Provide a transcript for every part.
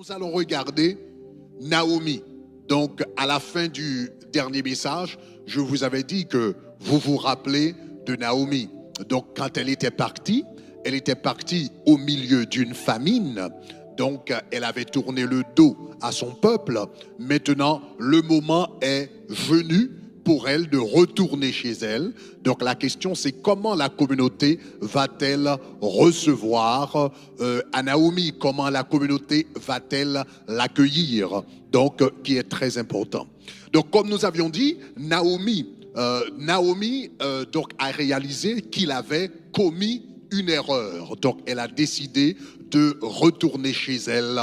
nous allons regarder Naomi. Donc, à la fin du dernier message, je vous avais dit que vous vous rappelez de Naomi. Donc, quand elle était partie au milieu d'une famine. Donc, elle avait tourné le dos à son peuple. Maintenant, le moment est venu pour elle de retourner chez elle. Donc la question c'est comment la communauté va-t-elle recevoir à Naomi? Comment la communauté va-t-elle l'accueillir? Donc qui est très important. Donc comme nous avions dit, Naomi donc a réalisé qu'il avait commis une erreur. Donc elle a décidé de retourner chez elle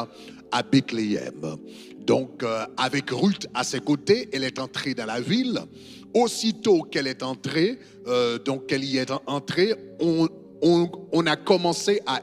à Bethléem. Donc, avec Ruth à ses côtés, elle est entrée dans la ville. Aussitôt qu'elle est entrée, qu'elle y est entrée, on a commencé à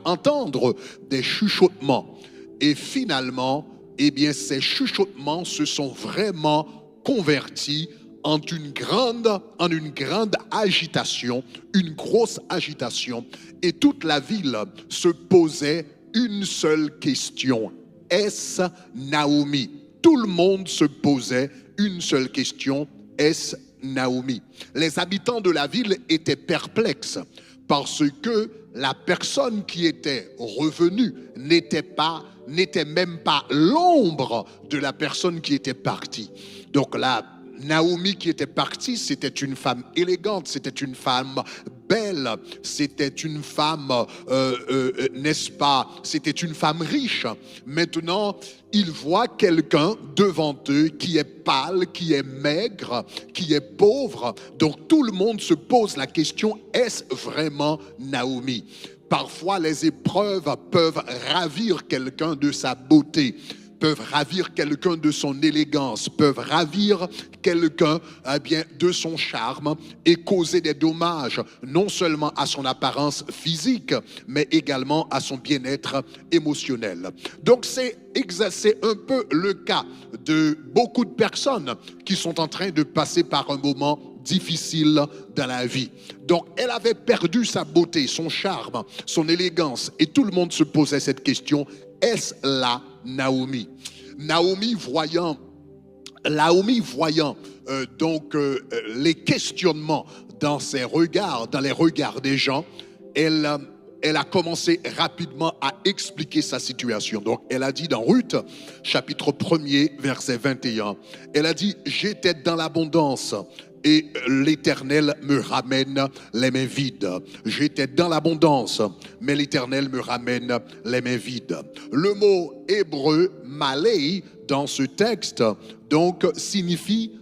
entendre des chuchotements. Et finalement, eh bien, ces chuchotements se sont vraiment convertis en une grande agitation, une grosse agitation. Et toute la ville se posait une seule question. Est-ce Naomi? Tout le monde se posait une seule question. Est-ce Naomi? Les habitants de la ville étaient perplexes parce que la personne qui était revenue n'était même pas l'ombre de la personne qui était partie. Donc là, Naomi qui était partie, c'était une femme élégante, c'était une femme belle, c'était une femme, n'est-ce pas, c'était une femme riche. Maintenant, ils voient quelqu'un devant eux qui est pâle, qui est maigre, qui est pauvre. Donc tout le monde se pose la question, est-ce vraiment Naomi? Parfois, les épreuves peuvent ravir quelqu'un de sa beauté, peuvent ravir quelqu'un de son élégance, peuvent ravir quelqu'un de son charme et causer des dommages non seulement à son apparence physique, mais également à son bien-être émotionnel. Donc c'est un peu le cas de beaucoup de personnes qui sont en train de passer par un moment difficile dans la vie. Donc elle avait perdu sa beauté, son charme, son élégance et tout le monde se posait cette question, est-ce là Naomi? Naomi voyant les questionnements dans ses regards, dans les regards des gens, elle a commencé rapidement à expliquer sa situation. Donc elle a dit dans Ruth, chapitre 1er, verset 21, elle a dit, j'étais dans l'abondance et l'Éternel me ramène les mains vides. J'étais dans l'abondance, mais l'Éternel me ramène les mains vides. Le mot hébreu malei dans ce texte donc signifie,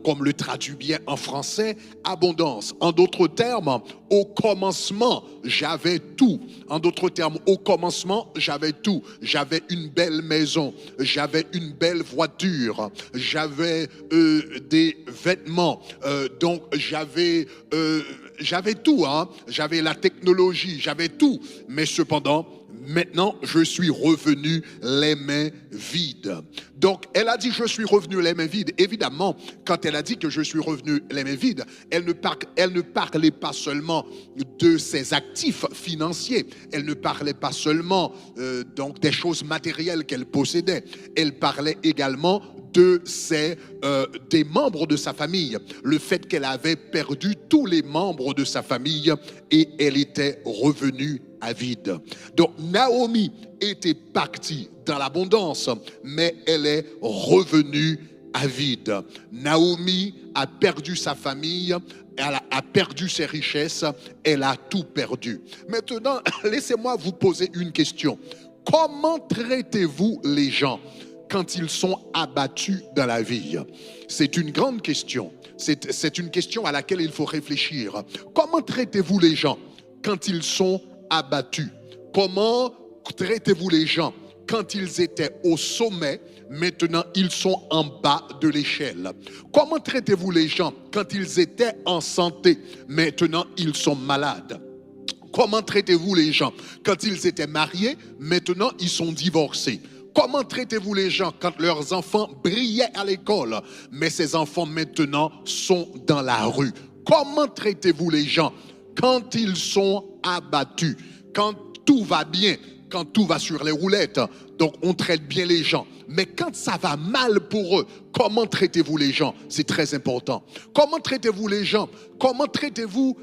comme le traduit bien en français, abondance. En d'autres termes, au commencement, j'avais tout. En d'autres termes, au commencement, j'avais tout. J'avais une belle maison, j'avais une belle voiture, j'avais des vêtements, donc j'avais tout, hein. J'avais la technologie, j'avais tout. Mais cependant, maintenant, je suis revenu les mains vides. Donc, elle a dit, je suis revenu les mains vides. Évidemment, quand elle a dit que je suis revenu les mains vides, elle ne parlait pas seulement de ses actifs financiers. Elle ne parlait pas seulement des choses matérielles qu'elle possédait. Elle parlait également des membres de sa famille. Le fait qu'elle avait perdu tous les membres de sa famille et elle était revenue à vide. Donc Naomi était partie dans l'abondance, mais elle est revenue à vide. Naomi a perdu sa famille, elle a perdu ses richesses, elle a tout perdu. Maintenant, laissez-moi vous poser une question. Comment traitez-vous les gens quand ils sont abattus dans la vie? C'est une grande question. C'est une question à laquelle il faut réfléchir. Comment traitez-vous les gens quand ils sont abattus? Comment traitez-vous les gens quand ils étaient au sommet, maintenant ils sont en bas de l'échelle? Comment traitez-vous les gens quand ils étaient en santé, maintenant ils sont malades? Comment traitez-vous les gens quand ils étaient mariés, maintenant ils sont divorcés? Comment traitez-vous les gens quand leurs enfants brillaient à l'école, mais ces enfants maintenant sont dans la rue? Comment traitez-vous les gens quand ils sont abattus, quand tout va bien, quand tout va sur les roulettes, donc on traite bien les gens. Mais quand ça va mal pour eux, comment traitez-vous les gens? C'est très important. Comment traitez-vous les gens? Comment traitez-vous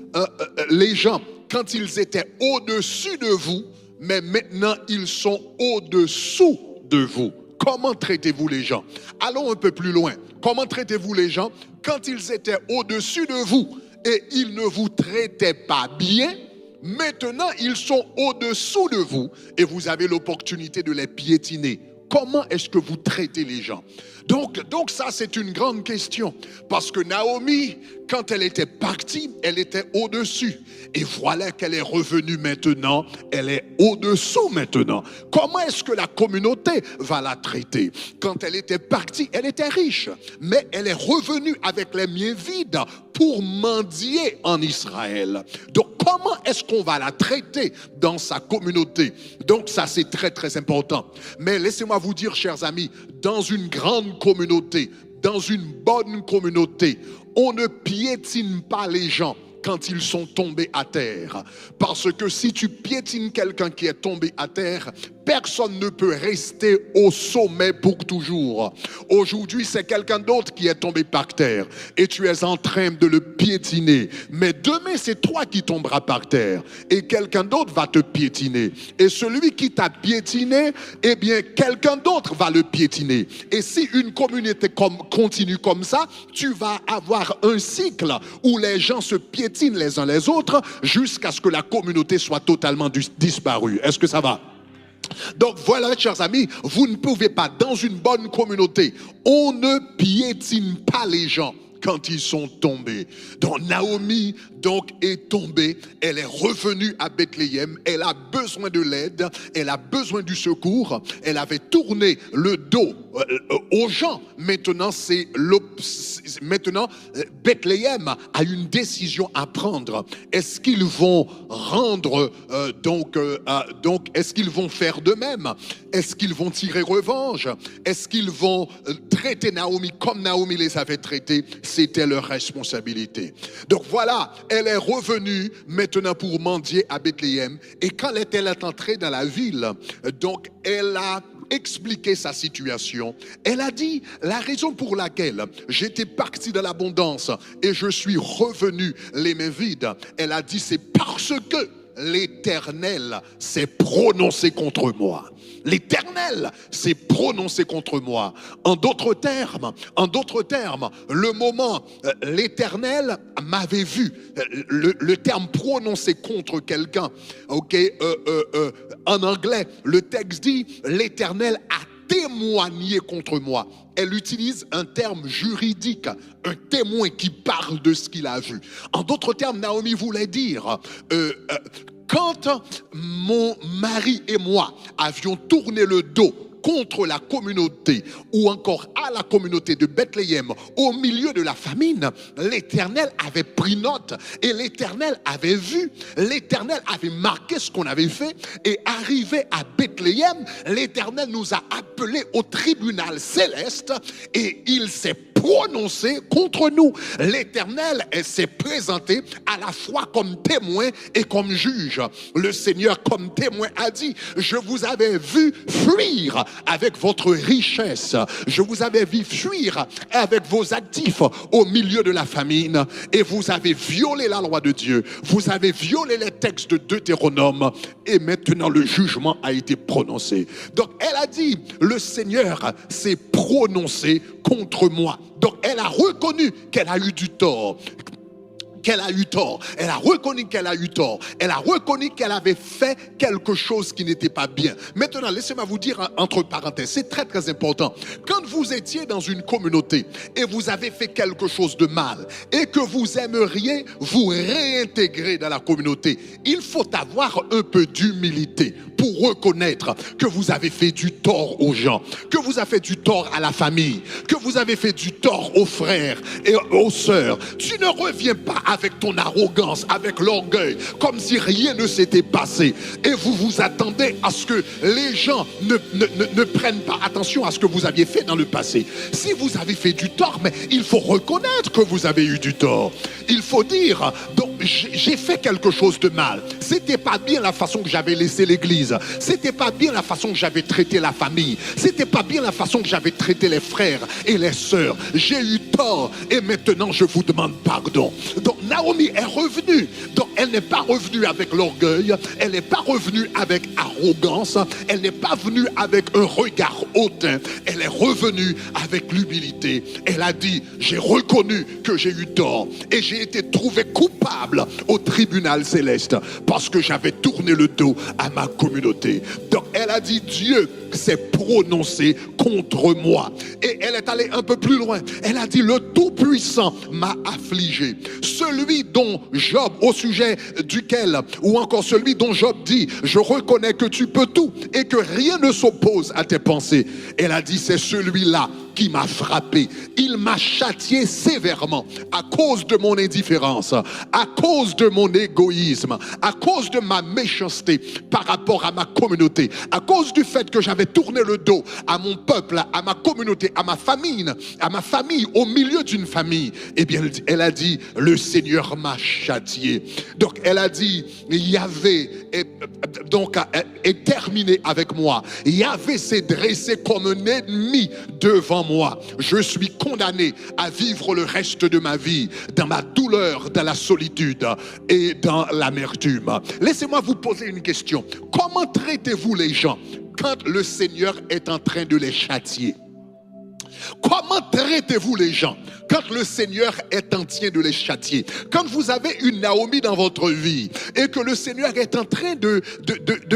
les gens quand ils étaient au-dessus de vous, mais maintenant ils sont au-dessous de vous? Comment traitez-vous les gens? Allons un peu plus loin. Comment traitez-vous les gens quand ils étaient au-dessus de vous et ils ne vous traitaient pas bien? Maintenant, ils sont au-dessous de vous et vous avez l'opportunité de les piétiner. Comment est-ce que vous traitez les gens? Donc ça, c'est une grande question. Parce que Naomi, quand elle était partie, elle était au-dessus. Et voilà qu'elle est revenue maintenant. Elle est au-dessous maintenant. Comment est-ce que la communauté va la traiter? Quand elle était partie, elle était riche. Mais elle est revenue avec les mains vides pour mendier en Israël. Donc, comment est-ce qu'on va la traiter dans sa communauté? Donc, ça, c'est très, très important. Mais laissez-moi vous dire, chers amis, dans une grande communauté, dans une bonne communauté, on ne piétine pas les gens quand ils sont tombés à terre. Parce que si tu piétines quelqu'un qui est tombé à terre, personne ne peut rester au sommet pour toujours. Aujourd'hui, c'est quelqu'un d'autre qui est tombé par terre et tu es en train de le piétiner. Mais demain, c'est toi qui tomberas par terre et quelqu'un d'autre va te piétiner. Et celui qui t'a piétiné, eh bien, quelqu'un d'autre va le piétiner. Et si une communauté continue comme ça, tu vas avoir un cycle où les gens se piétinent les uns les autres jusqu'à ce que la communauté soit totalement disparue. Est-ce que ça va? Donc voilà, chers amis, vous ne pouvez pas, dans une bonne communauté, on ne piétine pas les gens quand ils sont tombés. Donc Naomi est tombée, elle est revenue à Bethléem, elle a besoin de l'aide, elle a besoin du secours, elle avait tourné le dos aux gens. Maintenant, Bethléem a une décision à prendre. Est-ce qu'ils vont rendre, est-ce qu'ils vont faire de même? Est-ce qu'ils vont tirer revanche? Est-ce qu'ils vont traiter Naomi comme Naomi les avait traités? C'était leur responsabilité. Donc voilà, elle est revenue maintenant pour mendier à Bethléem. Et quand elle est entrée dans la ville, donc elle a expliqué sa situation. Elle a dit la raison pour laquelle j'étais parti de l'abondance et je suis revenu les mains vides. Elle a dit c'est parce que l'Éternel s'est prononcé contre moi. L'Éternel s'est prononcé contre moi. En d'autres termes, le moment l'Éternel m'avait vu, le terme prononcé contre quelqu'un, en anglais, le texte dit l'Éternel a témoigné contre moi. Elle utilise un terme juridique, un témoin qui parle de ce qu'il a vu. En d'autres termes, Naomi voulait dire quand mon mari et moi avions tourné le dos contre la communauté ou encore à la communauté de Bethléem au milieu de la famine, l'Éternel avait pris note et l'Éternel avait vu, l'Éternel avait marqué ce qu'on avait fait et arrivé à Bethléem, l'Éternel nous a appelés au tribunal céleste et il s'est prononcé contre nous. L'Éternel s'est présenté à la fois comme témoin et comme juge. Le Seigneur comme témoin a dit, je vous avais vu fuir avec votre richesse. Je vous avais vu fuir avec vos actifs au milieu de la famine et vous avez violé la loi de Dieu. Vous avez violé les textes de Deutéronome et maintenant le jugement a été prononcé. Donc elle a dit, le Seigneur s'est prononcé contre moi. Donc elle a reconnu qu'elle a eu du tort. Elle a reconnu qu'elle a eu tort. Elle a reconnu qu'elle avait fait quelque chose qui n'était pas bien. Maintenant, laissez-moi vous dire entre parenthèses, c'est très très important. Quand vous étiez dans une communauté et vous avez fait quelque chose de mal et que vous aimeriez vous réintégrer dans la communauté, il faut avoir un peu d'humilité pour reconnaître que vous avez fait du tort aux gens, que vous avez fait du tort à la famille, que vous avez fait du tort aux frères et aux sœurs. Tu ne reviens pas avec ton arrogance, avec l'orgueil, comme si rien ne s'était passé. Et vous vous attendez à ce que les gens ne prennent pas attention à ce que vous aviez fait dans le passé. Si vous avez fait du tort, mais il faut reconnaître que vous avez eu du tort. Il faut dire, donc j'ai fait quelque chose de mal. C'était pas bien la façon que j'avais laissé l'église. C'était pas bien la façon que j'avais traité la famille. C'était pas bien la façon que j'avais traité les frères et les sœurs. J'ai eu tort et maintenant je vous demande pardon. Donc Naomi est revenue. Donc elle n'est pas revenue avec l'orgueil. Elle n'est pas revenue avec arrogance. Elle n'est pas venue avec un regard hautain. Elle est revenue avec l'humilité. Elle a dit, j'ai reconnu que j'ai eu tort et j'ai été trouvé coupable au tribunal céleste parce que j'avais tourné le dos à ma communauté. Donc elle a dit, Dieu s'est prononcé contre moi. Et elle est allée un peu plus loin. Elle a dit, le Tout-Puissant m'a affligé. Celui dont Job, au sujet duquel, ou encore celui dont Job dit, je reconnais que tu peux tout et que rien ne s'oppose à tes pensées. Elle a dit, c'est celui-là qui m'a frappé. Il m'a châtié sévèrement à cause de mon indifférence, à cause de mon égoïsme, à cause de ma méchanceté par rapport à ma communauté, à cause du fait que j'avais tourné le dos à mon peuple, à ma communauté, à ma famille, au milieu d'une famille. Eh bien, elle a dit, le Seigneur m'a châtié. Donc, elle a dit, Yahvé est terminé avec moi. Yahvé s'est dressé comme un ennemi devant moi. Je suis condamné à vivre le reste de ma vie dans ma douleur, dans la solitude et dans l'amertume. Laissez-moi vous poser une question. Comment traitez-vous les gens quand le Seigneur est en train de les châtier? Comment traitez-vous les gens quand le Seigneur est en train de les châtier? Quand vous avez une Naomi dans votre vie et que le Seigneur est en train de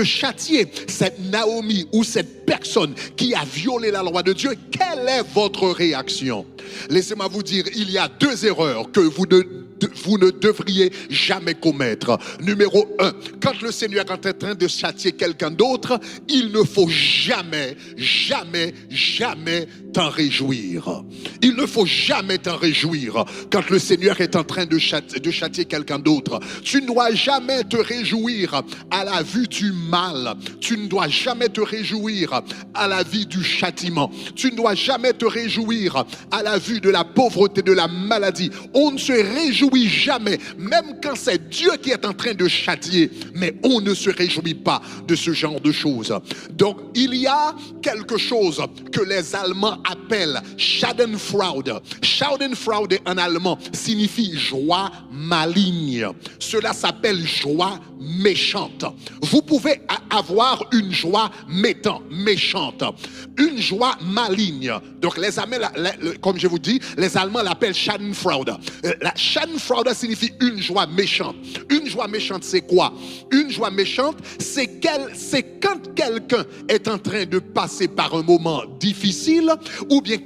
châtier cette Naomi ou cette personne qui a violé la loi de Dieu, quelle est votre réaction? Laissez-moi vous dire, il y a deux erreurs que vous ne devriez jamais commettre. Numéro 1, quand le Seigneur est en train de châtier quelqu'un d'autre, il ne faut jamais t'en réjouir. Il ne faut jamais t'en réjouir quand le Seigneur est en train de châtier quelqu'un d'autre. Tu ne dois jamais te réjouir à la vue du mal. Tu ne dois jamais te réjouir à la vue du châtiment. Tu ne dois jamais te réjouir à la vue de la pauvreté, de la maladie. On ne se réjouit jamais, même quand c'est Dieu qui est en train de châtier, mais on ne se réjouit pas de ce genre de choses. Donc il y a quelque chose que les Allemands appellent Schadenfreude. Schadenfreude en allemand signifie joie maligne. Cela s'appelle joie méchante. Vous pouvez avoir une joie méchante, une joie maligne. Donc les Allemands, comme je vous dis, les Allemands l'appellent Schadenfreude. La Schadenfreude signifie une joie méchante. Une joie méchante, c'est quoi? Une joie méchante, c'est quand quelqu'un est en train de passer par un moment difficile, ou bien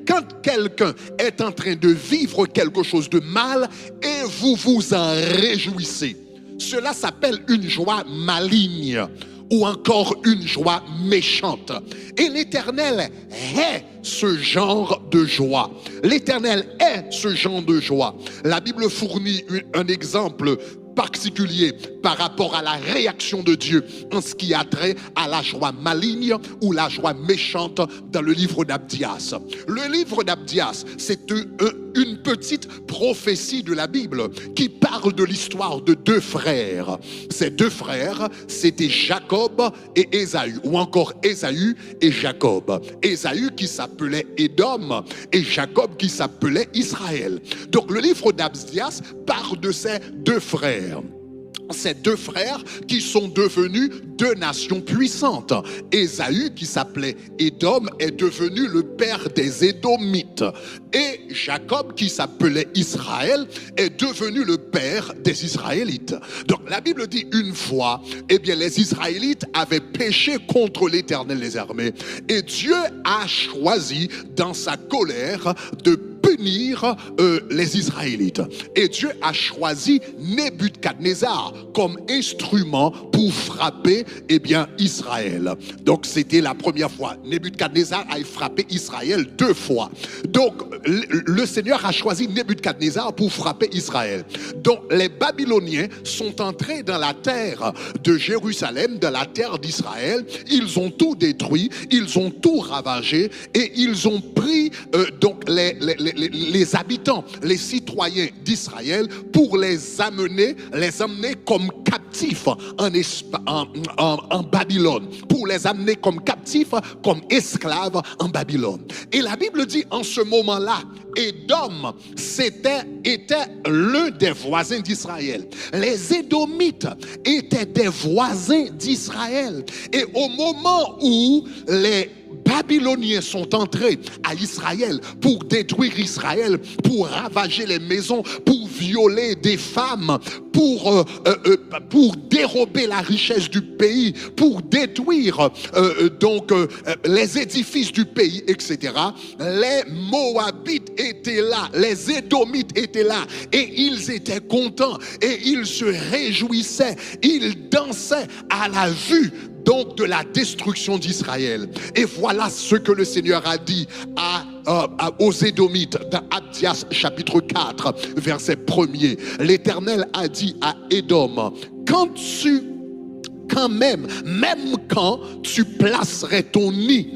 quand quelqu'un est en train de vivre quelque chose de mal et vous vous en réjouissez. Cela s'appelle une joie maligne ou encore une joie méchante. Et l'Éternel est ce genre de joie. L'Éternel est ce genre de joie. La Bible fournit un exemple particulier par rapport à la réaction de Dieu en ce qui a trait à la joie maligne ou la joie méchante dans le livre d'Abdias. Le livre d'Abdias, c'est une petite prophétie de la Bible qui parle de l'histoire de deux frères. Ces deux frères, c'était Jacob et Ésaü, ou encore Ésaü et Jacob. Ésaü qui s'appelait Édom et Jacob qui s'appelait Israël. Donc le livre d'Abdias parle de ces deux frères. Ces deux frères qui sont devenus deux nations puissantes. Ésaü, qui s'appelait Édom, est devenu le père des Édomites. Et Jacob, qui s'appelait Israël, est devenu le père des Israélites. Donc la Bible dit une fois, eh bien les Israélites avaient péché contre l'Éternel des armées. Et Dieu a choisi dans sa colère de punir les Israélites. Et Dieu a choisi Nebukadnézar comme instrument pour frapper Israël. Donc c'était la première fois. Nebukadnézar a frappé Israël deux fois. Donc le Seigneur a choisi Nebukadnézar pour frapper Israël. Donc les Babyloniens sont entrés dans la terre de Jérusalem, dans la terre d'Israël. Ils ont tout détruit, ils ont tout ravagé et ils ont pris les les habitants, les citoyens d'Israël pour les amener comme captifs en Babylone, pour les amener comme captifs, comme esclaves en Babylone. Et la Bible dit en ce moment-là, Édom était l'un des voisins d'Israël. Les Édomites étaient des voisins d'Israël. Et au moment où les Babyloniens sont entrés à Israël pour détruire Israël, pour ravager les maisons, pour violer des femmes, pour dérober la richesse du pays, pour détruire les édifices du pays, etc. Les Moabites étaient là, les Édomites étaient là, et ils étaient contents, et ils se réjouissaient, ils dansaient à la vue donc de la destruction d'Israël. Et voilà ce que le Seigneur a dit aux Édomites dans Abdias chapitre 4 verset 1er. L'Éternel a dit à Édom, même quand tu placerais ton nid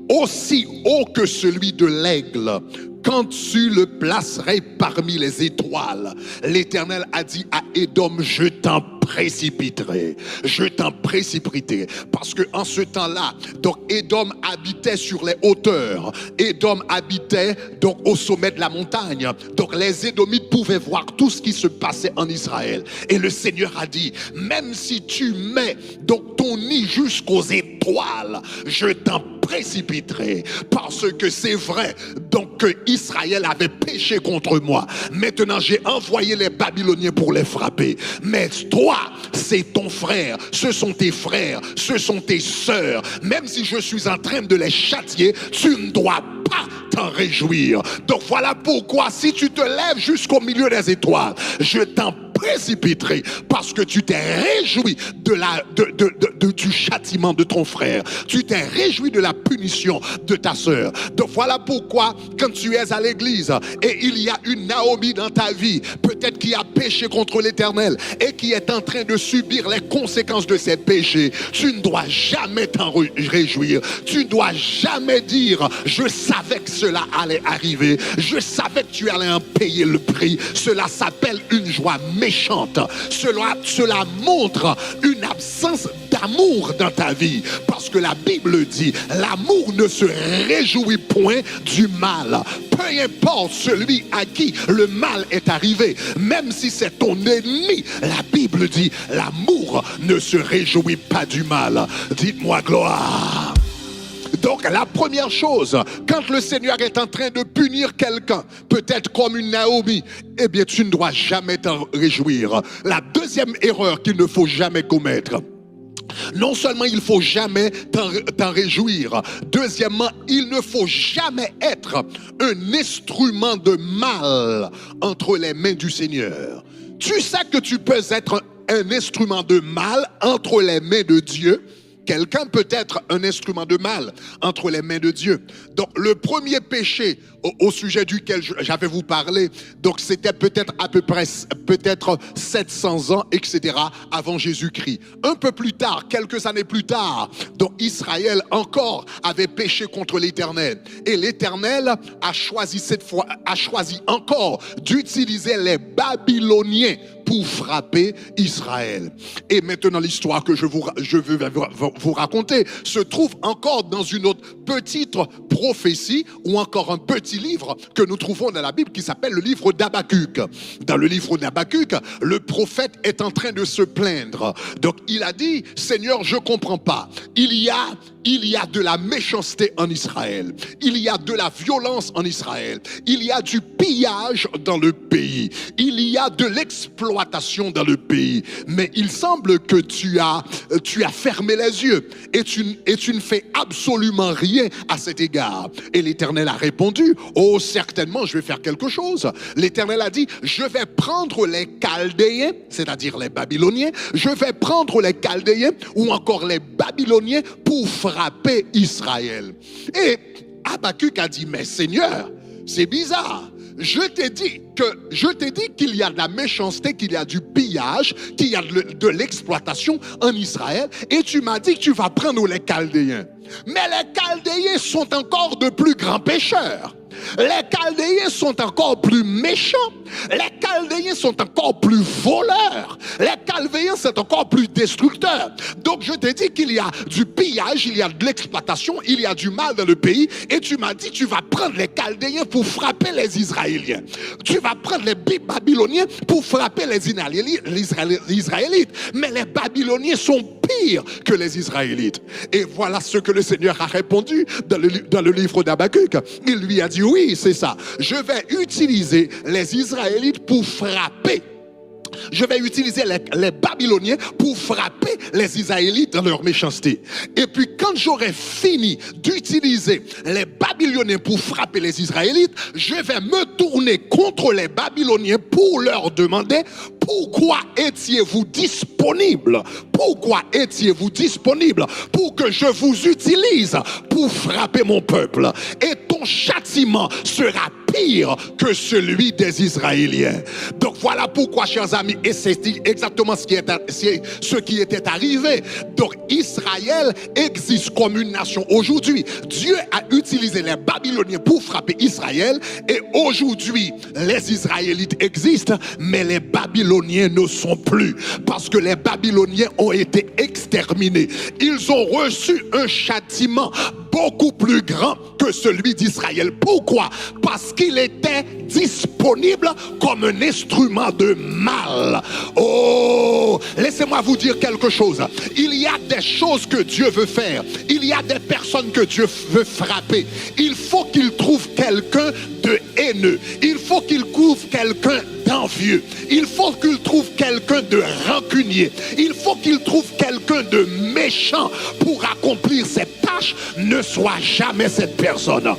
aussi haut que celui de l'aigle, quand tu le placerais parmi les étoiles, l'Éternel a dit à Édom, je t'en précipiterai. Parce que en ce temps-là, donc Édom habitait sur les hauteurs. Édom habitait donc au sommet de la montagne. Donc les Édomites pouvaient voir tout ce qui se passait en Israël. Et le Seigneur a dit, même si tu mets donc ton nid jusqu'aux étoiles, je t'en précipiterai, parce que c'est vrai donc que Israël avait péché contre moi. Maintenant j'ai envoyé les Babyloniens pour les frapper, mais toi c'est ton frère, ce sont tes frères, ce sont tes sœurs. Même si je suis en train de les châtier, tu ne dois pas t'en réjouir. Donc voilà pourquoi si tu te lèves jusqu'au milieu des étoiles, je t'en précipiterai, parce que tu t'es réjoui du châtiment de ton frère, tu t'es réjoui de la punition de ta sœur. Donc voilà pourquoi quand tu es à l'église et il y a une Naomi dans ta vie, peut-être qui a péché contre l'Éternel et qui est en train de subir les conséquences de ses péchés, tu ne dois jamais t'en réjouir. Tu ne dois jamais dire, je savais que cela allait arriver, je savais que tu allais en payer le prix. Cela s'appelle une joie méchante. Cela montre une absence d'amour dans ta vie, parce que la Bible dit, l'amour ne se réjouit point du mal. Peu importe celui à qui le mal est arrivé, même si c'est ton ennemi, la Bible dit, l'amour ne se réjouit pas du mal. Dites-moi gloire. Donc la première chose, quand le Seigneur est en train de punir quelqu'un, peut-être comme une Naomi, eh bien tu ne dois jamais t'en réjouir. La deuxième erreur qu'il ne faut jamais commettre, non seulement il ne faut jamais t'en réjouir, deuxièmement, il ne faut jamais être un instrument de mal entre les mains du Seigneur. Tu sais que tu peux être un instrument de mal entre les mains de Dieu. Quelqu'un peut être un instrument de mal entre les mains de Dieu. Donc le premier péché au sujet duquel j'avais vous parlé, donc c'était peut-être à peu près 700 ans, etc. avant Jésus-Christ. Un peu plus tard, quelques années plus tard, donc Israël encore avait péché contre l'Éternel. Et l'Éternel a choisi encore d'utiliser les Babyloniens pour frapper Israël. Et maintenant l'histoire que je veux vous raconter se trouve encore dans une autre petite prophétie ou encore un petit livre que nous trouvons dans la Bible qui s'appelle le livre d'Habakkuk. Dans le livre d'Habakkuk, le prophète est en train de se plaindre. Donc il a dit, Seigneur, je comprends pas. Il y a de la méchanceté en Israël. Il y a de la violence en Israël. Il y a du pillage dans le pays. Il y a de l'exploitation dans le pays. Mais il semble que tu as fermé les yeux et tu ne fais absolument rien à cet égard. Et l'Éternel a répondu, oh certainement je vais faire quelque chose. L'Éternel a dit, je vais prendre les Chaldéens, c'est-à-dire les Babyloniens, je vais prendre les Chaldéens ou encore les Babyloniens pour frapper Israël. Et Habakkuk a dit, mais Seigneur, c'est bizarre. Je t'ai dit qu'il y a de la méchanceté, qu'il y a du pillage, qu'il y a de l'exploitation en Israël, et tu m'as dit que tu vas prendre les Chaldéens. Mais les Chaldéens sont encore de plus grands pécheurs. Les Chaldéens sont encore plus méchants. Les Chaldéens sont encore plus voleurs. Les Chaldéens sont encore plus destructeurs. Donc je t'ai dit qu'il y a du pillage, il y a de l'exploitation, il y a du mal dans le pays. Et tu m'as dit, tu vas prendre les Chaldéens pour frapper les Israéliens. Tu vas prendre les Babyloniens pour frapper les Israélites. Mais les Babyloniens sont pires que les Israélites. Et voilà ce que le Seigneur a répondu dans le livre d'Habakkuk. Il lui a dit, oui, c'est ça. Je vais utiliser les Israélites pour frapper. Je vais utiliser les Babyloniens pour frapper les Israélites dans leur méchanceté. Et puis quand j'aurai fini d'utiliser les Babyloniens pour frapper les Israélites, je vais me tourner contre les Babyloniens pour leur demander: pourquoi étiez-vous disponible? Pourquoi étiez-vous disponible pour que je vous utilise pour frapper mon peuple? Et ton châtiment sera pire que celui des Israéliens. Donc voilà pourquoi, chers amis, et c'est exactement ce qui était arrivé. Donc Israël existe comme une nation aujourd'hui. Dieu a utilisé les Babyloniens pour frapper Israël, et aujourd'hui les Israélites existent, mais les Babyloniens ne sont plus, parce que les Babyloniens ont été exterminés. Ils ont reçu un châtiment beaucoup plus grand que celui d'Israël. Pourquoi? Parce qu'il était disponible comme un instrument de mal. Oh, laissez-moi vous dire quelque chose. Il y a des choses que Dieu veut faire. Il y a des personnes que Dieu veut frapper. Il faut qu'il trouve quelqu'un de haineux. Il faut qu'il trouve quelqu'un d'envieux. Il faut qu'il trouve quelqu'un de rancunier. Il faut qu'il trouve quelqu'un de méchant pour accomplir cette tâche. Ne sois jamais cette personne.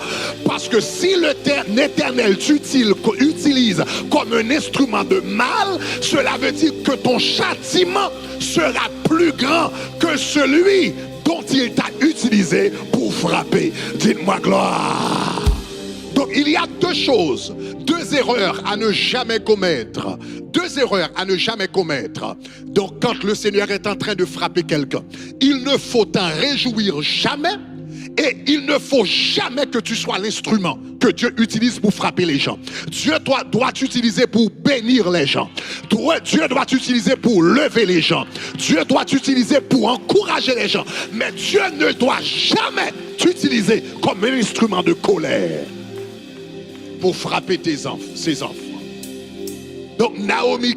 Parce que si l'Éternel t'utilise comme un instrument de mal, cela veut dire que ton châtiment sera plus grand que celui dont il t'a utilisé pour frapper. Dites-moi gloire. Donc il y a deux choses, deux erreurs à ne jamais commettre. Deux erreurs à ne jamais commettre. Donc quand le Seigneur est en train de frapper quelqu'un, il ne faut t'en réjouir jamais, et il ne faut jamais que tu sois l'instrument que Dieu utilise pour frapper les gens. Dieu doit t'utiliser pour bénir les gens. Dieu doit t'utiliser pour lever les gens. Dieu doit t'utiliser pour encourager les gens. Mais Dieu ne doit jamais t'utiliser comme un instrument de colère pour frapper ses enfants. Donc Naomi,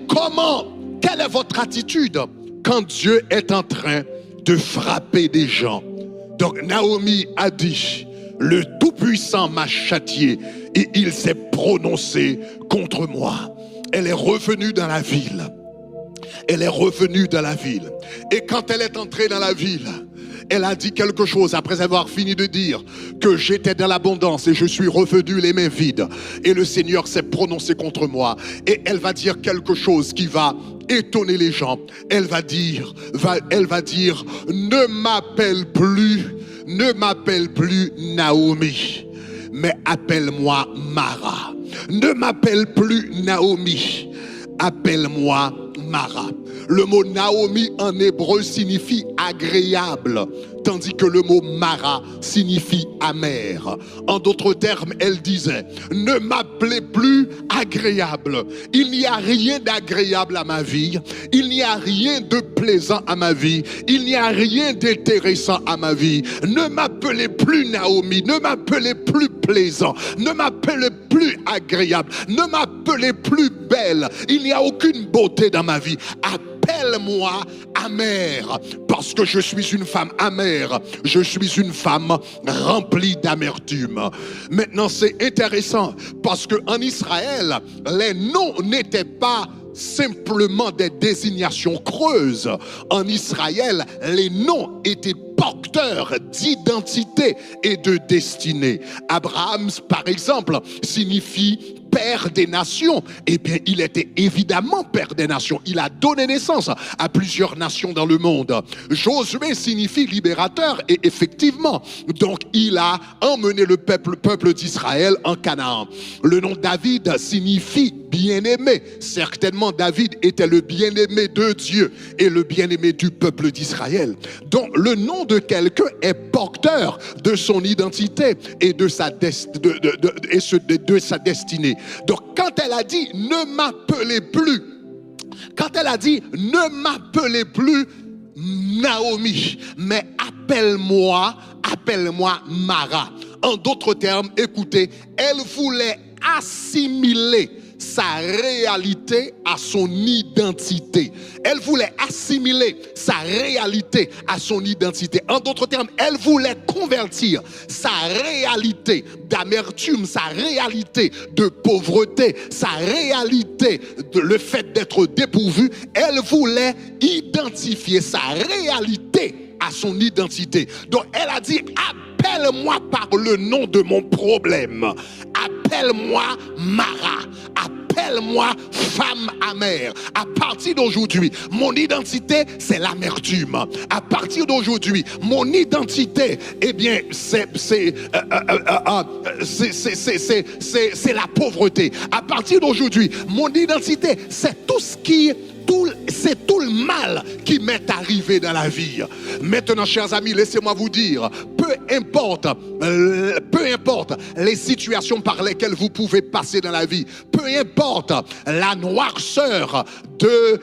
quelle est votre attitude quand Dieu est en train de frapper des gens? Donc Naomi a dit: le Tout-Puissant m'a châtié et il s'est prononcé contre moi. Elle est revenue dans la ville. Elle est revenue dans la ville. Et quand elle est entrée dans la ville, elle a dit quelque chose après avoir fini de dire que j'étais dans l'abondance et je suis revenu les mains vides. Et le Seigneur s'est prononcé contre moi. Et elle va dire quelque chose qui va étonner les gens. Elle va dire, ne m'appelle plus Naomi, mais appelle-moi Mara. Ne m'appelle plus Naomi, appelle-moi Mara. Le mot Naomi en hébreu signifie agréable, tandis que le mot Mara signifie amer. En d'autres termes, elle disait: ne m'appelez plus agréable. Il n'y a rien d'agréable à ma vie. Il n'y a rien de plaisant à ma vie. Il n'y a rien d'intéressant à ma vie. Ne m'appelez plus Naomi. Ne m'appelez plus plaisant. Ne m'appelez plus agréable. Ne m'appelez plus belle. Il n'y a aucune beauté dans ma vie. Appelle-moi amère, parce que je suis une femme amère. Je suis une femme remplie d'amertume. Maintenant, c'est intéressant parce qu'en Israël, les noms n'étaient pas simplement des désignations creuses. En Israël, les noms étaient porteurs d'identité et de destinée. Abraham, par exemple, signifie père des nations. Eh bien, il était évidemment père des nations. Il a donné naissance à plusieurs nations dans le monde. Josué signifie libérateur, et effectivement, donc il a emmené le peuple d'Israël en Canaan. Le nom David signifie bien-aimé. Certainement, David était le bien-aimé de Dieu et le bien-aimé du peuple d'Israël. Donc, le nom de quelqu'un est porteur de son identité et de sa destinée. Donc, quand elle a dit « ne m'appelez plus », quand elle a dit « ne m'appelez plus Naomi, mais appelle-moi Mara ». En d'autres termes, écoutez, elle voulait assimiler sa réalité à son identité. Elle voulait assimiler sa réalité à son identité. En d'autres termes, elle voulait convertir sa réalité d'amertume, sa réalité de pauvreté, sa réalité de le fait d'être dépourvue. Elle voulait identifier sa réalité à son identité. Donc elle a dit: appelle-moi par le nom de mon problème. Appelle-moi Mara. Appelle-moi femme amère. À partir d'aujourd'hui, mon identité, c'est l'amertume. À partir d'aujourd'hui, mon identité, eh bien, c'est la pauvreté. À partir d'aujourd'hui, mon identité, c'est tout ce qui... c'est tout le mal qui m'est arrivé dans la vie. Maintenant, chers amis, laissez-moi vous dire, peu importe les situations par lesquelles vous pouvez passer dans la vie, peu importe la noirceur de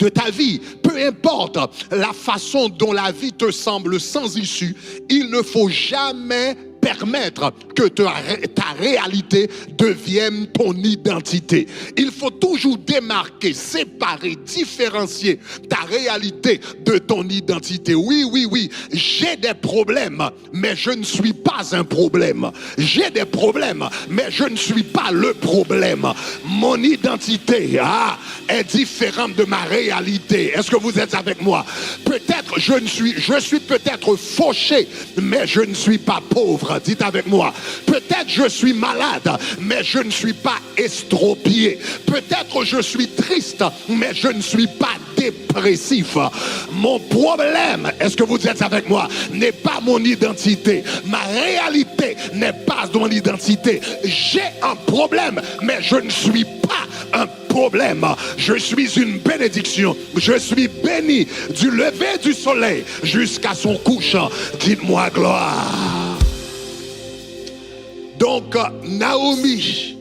ta vie, peu importe la façon dont la vie te semble sans issue, il ne faut jamais permettre que ta réalité devienne ton identité. Il faut toujours démarquer, séparer, différencier ta réalité de ton identité. Oui, j'ai des problèmes, mais je ne suis pas un problème. J'ai des problèmes, mais je ne suis pas le problème. Mon identité est différente de ma réalité. Est-ce que vous êtes avec moi? Peut-être je suis peut-être fauché, mais je ne suis pas pauvre. Dites avec moi. Peut-être je suis malade, mais je ne suis pas estropié. Peut-être je suis triste, mais je ne suis pas dépressif. Mon problème, est-ce que vous êtes avec moi, n'est pas mon identité. Ma réalité n'est pas mon identité. J'ai un problème, mais je ne suis pas un problème. Je suis une bénédiction. Je suis béni du lever du soleil jusqu'à son couchant. Dites-moi gloire. Donc, Naomi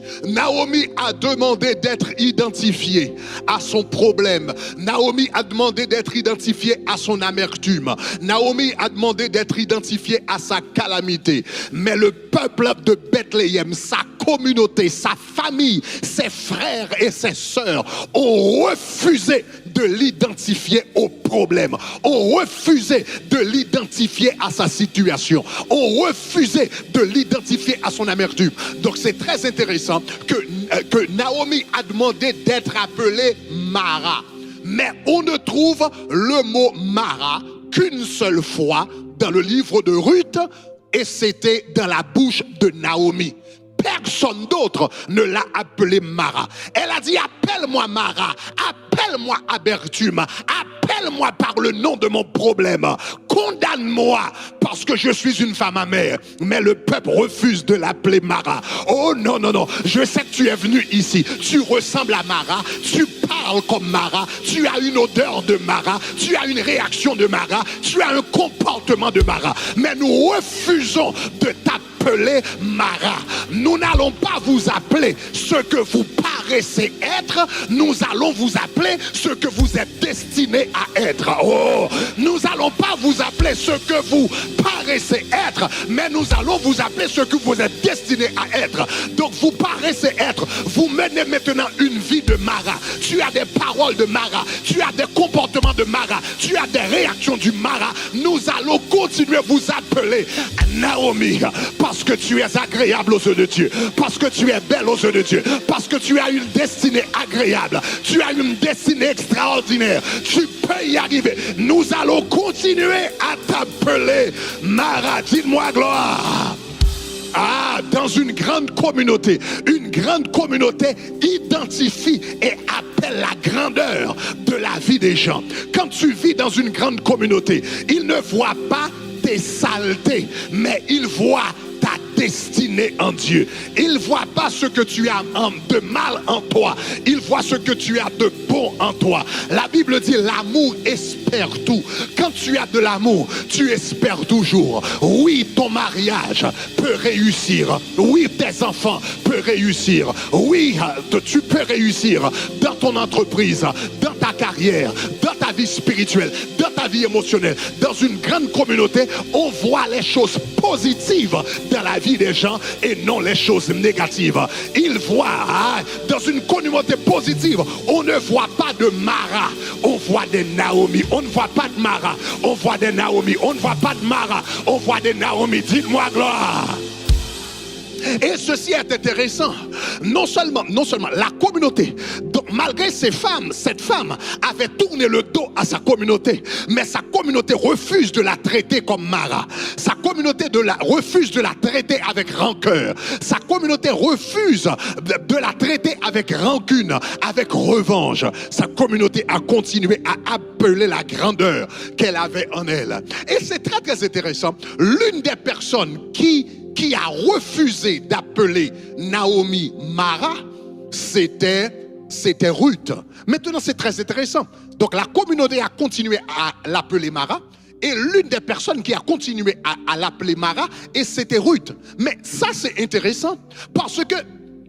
a demandé d'être identifiée à son problème. Naomi a demandé d'être identifiée à son amertume. Naomi a demandé d'être identifiée à sa calamité. Mais le peuple de Bethléem, sa communauté, sa famille, ses frères et ses sœurs ont refusé de l'identifier au problème, ont refusé de l'identifier à sa situation, ont refusé de l'identifier à son amertume. Donc c'est très intéressant que Naomi a demandé d'être appelée Mara. Mais on ne trouve le mot Mara qu'une seule fois dans le livre de Ruth, et c'était dans la bouche de Naomi. Personne d'autre ne l'a appelée Mara. Elle a dit: appelle-moi Mara, appelle-moi amertume, appelle-moi par le nom de mon problème, condamne-moi parce que je suis une femme amère. Mais le peuple refuse de l'appeler Mara. Oh non, je sais que tu es venu ici, tu ressembles à Mara, tu parles comme Mara, tu as une odeur de Mara, tu as une réaction de Mara, tu as un comportement de Mara. Mais nous refusons de t'appeler Mara. Nous n'allons pas vous appeler ce que vous paraissez être, nous allons vous appeler ce que vous êtes destiné à être. Oh, nous n'allons pas vous appeler ce que vous paraissez être, mais nous allons vous appeler ce que vous êtes destiné à être. Donc vous paraissez être, vous menez maintenant une vie de Mara. Tu as des paroles de Mara, tu as des comportements de Mara, tu as des réactions du Mara. Nous allons continuer à vous appeler Naomi, parce que tu es agréable aux yeux de Dieu, parce que tu es belle aux yeux de Dieu, parce que tu as une destinée agréable, tu as une destinée extraordinaire, tu peux y arriver. Nous allons continuer à t'appeler Mara. Dites-moi gloire. Dans une grande communauté identifie et appelle la grandeur de la vie des gens. Quand tu vis dans une grande communauté, ils ne voient pas tes saletés, mais ils voient ta destinée en Dieu. Il ne voit pas ce que tu as de mal en toi. Il voit ce que tu as de bon en toi. La Bible dit l'amour espère tout. Quand tu as de l'amour, tu espères toujours. Oui, ton mariage peut réussir. Oui, tes enfants peuvent réussir. Oui, tu peux réussir dans ton entreprise, dans ta carrière, dans ta vie spirituelle, dans ta vie émotionnelle. Dans une grande communauté, on voit les choses positives dans la vie des gens et non les choses négatives. Ils voient dans une communauté positive, on ne voit pas de Mara, on voit des Naomi. On ne voit pas de Mara, on voit des Naomi. On ne voit pas de Mara, on voit des Naomi. Dites-moi gloire. Et ceci est intéressant. Non seulement la communauté, donc malgré ces femmes, cette femme avait tourné le dos à sa communauté, mais sa communauté refuse de la traiter comme Mara. Sa communauté refuse de la traiter avec rancœur. Sa communauté refuse de la traiter avec rancune, avec revanche. Sa communauté a continué à appeler la grandeur qu'elle avait en elle. Et c'est très très intéressant. L'une des personnes qui a refusé d'appeler Naomi Mara, c'était Ruth. Maintenant, c'est très intéressant. Donc, la communauté a continué à l'appeler Mara, et l'une des personnes qui a continué à l'appeler Mara, et c'était Ruth. Mais ça, c'est intéressant, parce que,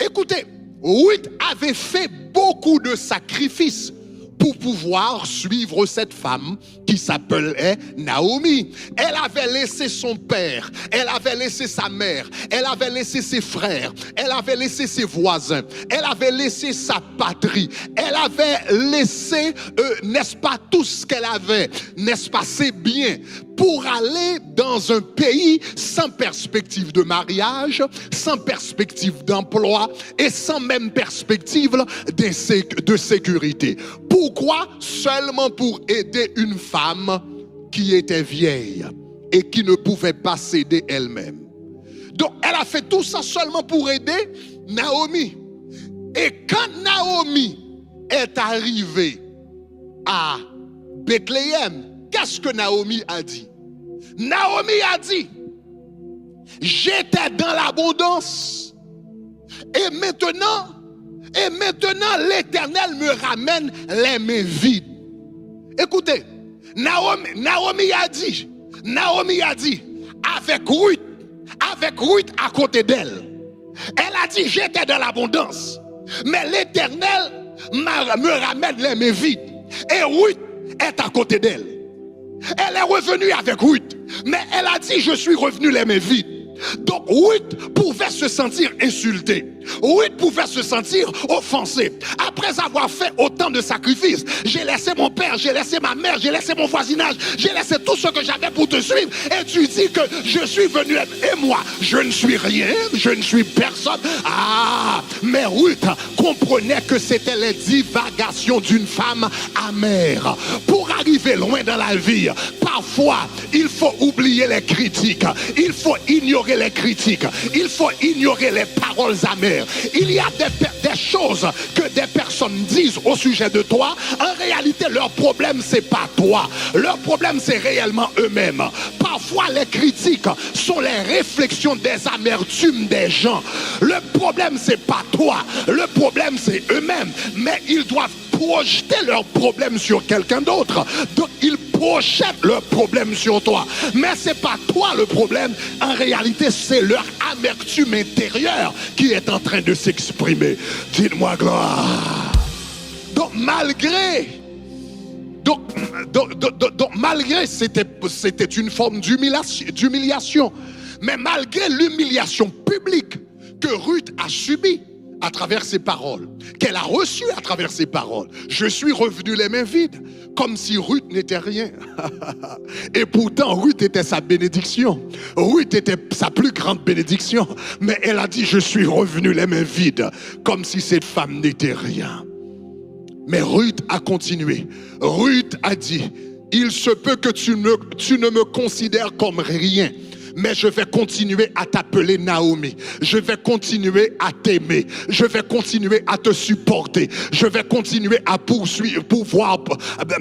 écoutez, Ruth avait fait beaucoup de sacrifices pour pouvoir suivre cette femme qui s'appelait Naomi. Elle avait laissé son père, elle avait laissé sa mère, elle avait laissé ses frères, elle avait laissé ses voisins, elle avait laissé sa patrie, elle avait laissé, n'est-ce pas, tout ce qu'elle avait, n'est-ce pas, ses biens, pour aller dans un pays sans perspective de mariage, sans perspective d'emploi et sans même perspective de sécurité. Pourquoi? Seulement pour aider une femme qui était vieille et qui ne pouvait pas s'aider elle-même. Donc elle a fait tout ça seulement pour aider Naomi. Et quand Naomi est arrivée à Bethléem, qu'est-ce que Naomi a dit? Naomi a dit, j'étais dans l'abondance et maintenant l'Éternel me ramène les mains vides. Écoutez, Naomi a dit, avec Ruth à côté d'elle, elle a dit, j'étais dans l'abondance, mais l'Éternel me ramène les mains vides. Et Ruth est à côté d'elle. Elle est revenue avec Ruth, mais elle a dit, je suis revenu les mains vides. Donc Ruth pouvait se sentir insultée. Ruth pouvait se sentir offensée. Après avoir fait autant de sacrifices, j'ai laissé mon père, j'ai laissé ma mère, j'ai laissé mon voisinage, j'ai laissé tout ce que j'avais pour te suivre. Et tu dis que je suis venu et moi, je ne suis rien, je ne suis personne. Ah, mais Ruth comprenait que c'était les divagations d'une femme amère. Pour arriver loin dans la vie, parfois, il faut oublier les critiques. Il faut ignorer les critiques. Il faut ignorer les paroles amères. Il y a des choses que des personnes disent au sujet de toi. En réalité, leur problème, c'est pas toi. Leur problème, c'est réellement eux-mêmes. Parfois, les critiques sont les réflexions des amertumes des gens. Le problème, c'est pas toi. Le problème, c'est eux-mêmes. Mais ils doivent projeter leurs problèmes sur quelqu'un d'autre. Donc, ils projettent leurs problèmes sur toi. Mais c'est pas toi le problème. En réalité, c'est leur amertume intérieure qui est en train de s'exprimer. Dites-moi gloire. Donc, malgré c'était une forme d'humiliation. Mais malgré l'humiliation publique que Ruth a subie, à travers ses paroles, qu'elle a reçues à travers ses paroles. Je suis revenu les mains vides, comme si Ruth n'était rien. Et pourtant, Ruth était sa bénédiction. Ruth était sa plus grande bénédiction. Mais elle a dit, je suis revenu les mains vides, comme si cette femme n'était rien. Mais Ruth a continué. Ruth a dit, il se peut que tu ne me considères comme rien, mais je vais continuer à t'appeler Naomi. Je vais continuer à t'aimer. Je vais continuer à te supporter. Je vais continuer à pourvoir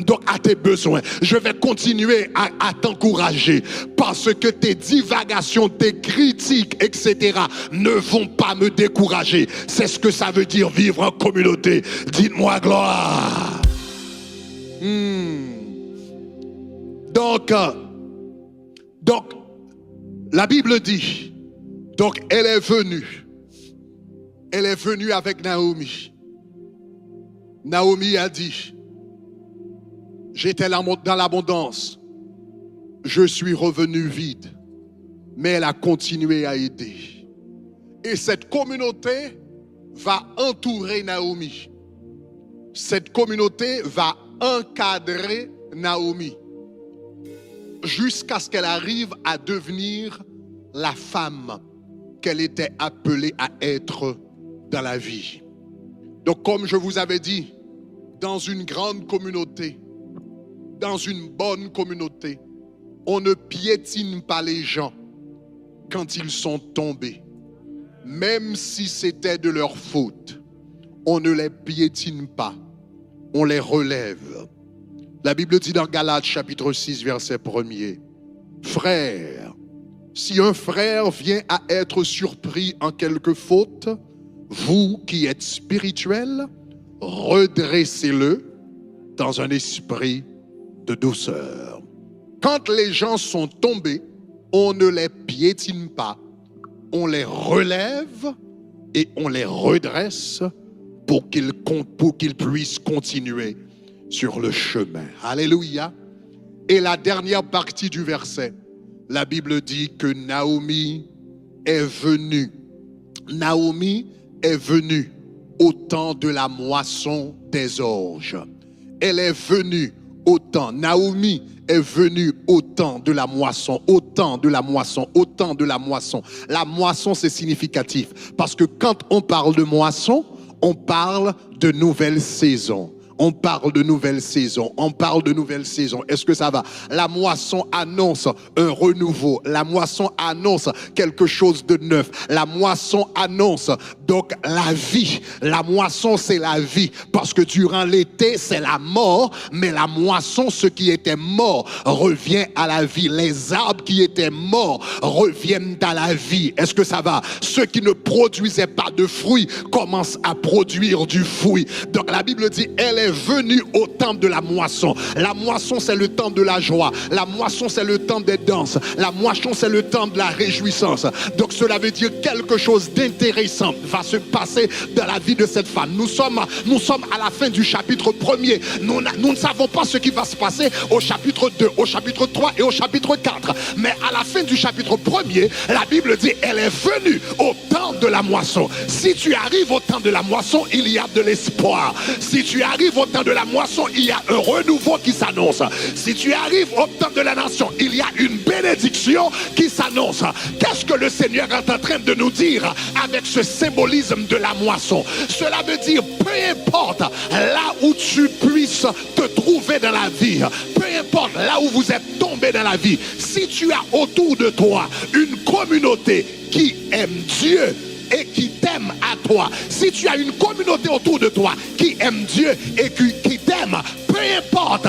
donc à tes besoins. Je vais continuer à t'encourager parce que tes divagations, tes critiques, etc. ne vont pas me décourager. C'est ce que ça veut dire vivre en communauté. Dites-moi gloire. Donc, la Bible dit, donc elle est venue avec Naomi. Naomi a dit, j'étais dans l'abondance, je suis revenu vide, mais elle a continué à aider. Et cette communauté va entourer Naomi. Cette communauté va encadrer Naomi jusqu'à ce qu'elle arrive à devenir la femme qu'elle était appelée à être dans la vie. Donc, comme je vous avais dit, dans une grande communauté, dans une bonne communauté, on ne piétine pas les gens quand ils sont tombés. Même si c'était de leur faute, on ne les piétine pas, on les relève. La Bible dit dans Galates chapitre 6 verset 1er, frères, si un frère vient à être surpris en quelque faute, vous qui êtes spirituels, redressez-le dans un esprit de douceur. Quand les gens sont tombés, on ne les piétine pas, on les relève et on les redresse pour qu'ils puissent continuer sur le chemin. Alléluia. Et la dernière partie du verset, la Bible dit que Naomi est venue. Naomi est venue au temps de la moisson des orges. Elle est venue au temps. Naomi est venue au temps de la moisson, au temps de la moisson, au temps de la moisson. La moisson, c'est significatif parce que quand on parle de moisson, on parle de nouvelle saison. On parle de nouvelle saison, on parle de nouvelle saison. Est-ce que ça va? La moisson annonce un renouveau. La moisson annonce quelque chose de neuf. La moisson annonce donc la vie. La moisson, c'est la vie. Parce que durant l'été, c'est la mort. Mais la moisson, ce qui était mort, revient à la vie. Les arbres qui étaient morts reviennent à la vie. Est-ce que ça va? Ceux qui ne produisaient pas de fruits commencent à produire du fruit. Donc la Bible dit, elle est venue au temps de la moisson. La moisson, c'est le temps de la joie. La moisson, c'est le temps des danses. La moisson, c'est le temps de la réjouissance. Donc cela veut dire quelque chose d'intéressant va se passer dans la vie de cette femme. Nous sommes à la fin du chapitre 1er. Nous ne savons pas ce qui va se passer au chapitre 2, au chapitre 3 et au chapitre 4. Mais à la fin du chapitre 1er, la Bible dit, elle est venue au temps de la moisson. Si tu arrives au temps de la moisson, il y a de l'espoir. Si tu arrives au temps de la moisson, il y a un renouveau qui s'annonce. Si tu arrives au temps de la nation, il y a une bénédiction qui s'annonce. Qu'est-ce que le Seigneur est en train de nous dire avec ce symbolisme de la moisson? Cela veut dire, peu importe là où tu puisses te trouver dans la vie, peu importe là où vous êtes tombé dans la vie, si tu as autour de toi une communauté qui aime Dieu et qui t'aime à toi, si tu as une communauté autour de toi qui aime Dieu et qui t'aime, peu importe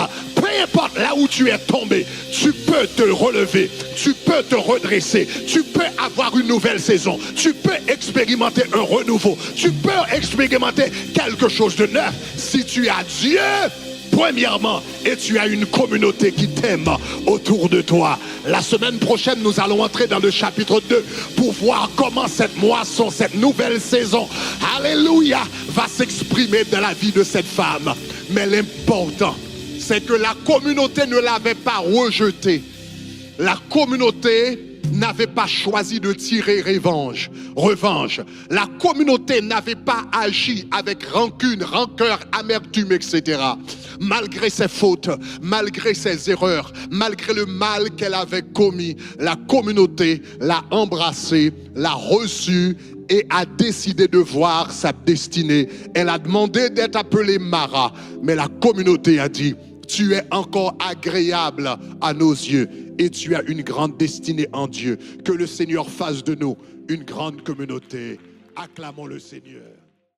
là où tu es tombé, tu peux te relever, tu peux te redresser, tu peux avoir une nouvelle saison, tu peux expérimenter un renouveau, tu peux expérimenter quelque chose de neuf si tu as Dieu premièrement, et tu as une communauté qui t'aime autour de toi. La semaine prochaine, nous allons entrer dans le chapitre 2 pour voir comment cette moisson, cette nouvelle saison, alléluia, va s'exprimer dans la vie de cette femme. Mais l'important, c'est que la communauté ne l'avait pas rejetée. La communauté n'avait pas choisi de tirer revanche. La communauté n'avait pas agi avec rancune, rancœur, amertume, etc. Malgré ses fautes, malgré ses erreurs, malgré le mal qu'elle avait commis, la communauté l'a embrassée, l'a reçue et a décidé de voir sa destinée. Elle a demandé d'être appelée Mara, mais la communauté a dit, tu es encore agréable à nos yeux. et tu as une grande destinée en Dieu. Que le Seigneur fasse de nous une grande communauté. Acclamons le Seigneur.